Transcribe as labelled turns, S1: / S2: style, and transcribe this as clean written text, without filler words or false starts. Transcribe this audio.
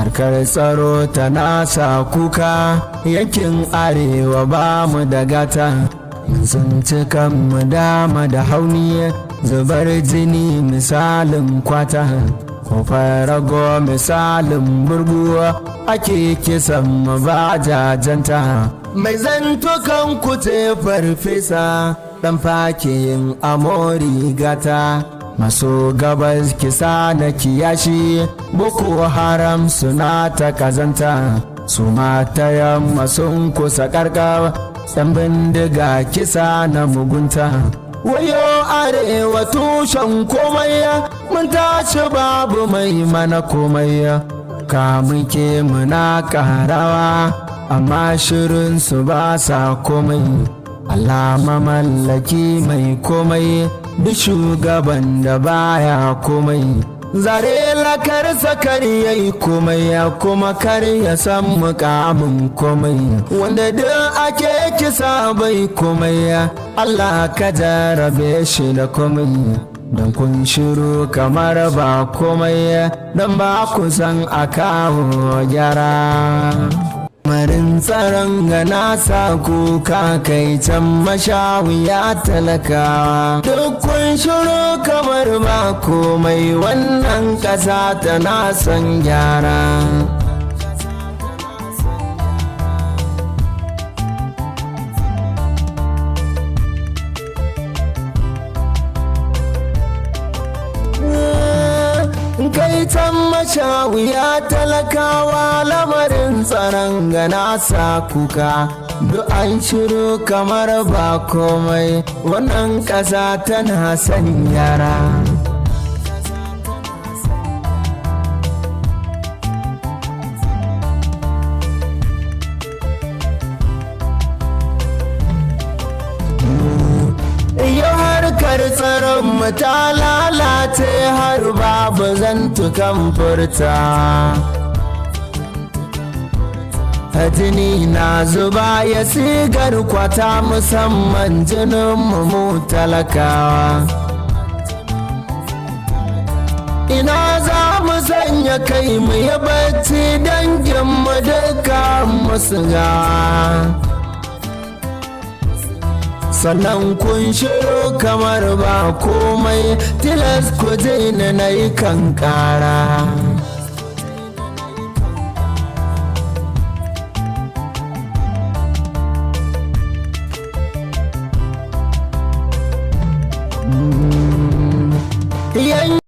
S1: harkar tsaro tana sa kuka yankin arewa ba mu da gata sun cikan mu dama da hauni zubar jini misalin kwata kofar rago misalin burguwa ake kisan mu ba jajanta mai zantukan kuce farfesa dan fakiyin amori gata maso gabas kisa na kiyashi boko haram suna ta kazanta su mata yamma sun kusa karkawa yan bindiga kisa na mugunta wayo arewa tushen komai mun tashi babu mai mana komai ka muke muna karawa amma shirin su ba sa komai Allah mamallaki mai komai duk shugaban da baya komai zare lakar sakar yayi komai ya kuma kar ya san mukamin komai wanda duk ake kisa bai komai Allah ka jarabe shi da komai don kun shiru kamar ba komai don ba ku san a kawo gyara marin tsaron ga nasa kuka kai can mashawiya talakawa duk kun shiru kamar ba komai wannan ƙasa tana son gyara kai can mashawiya talakawa lamarin tsaron ga nasa kuka duk an shiru kamar ba komai wannan ƙasa tana son yara harkar tsaron mu ta lalace har babu zantukan furta jini na zuba ya sigar kwata musamman jinin mu talakawa ina za mu sanya kai mu yi bacci dangin mu duka musu gawa sannan kun shiru kamar ba komai tilas ku je na yi kankara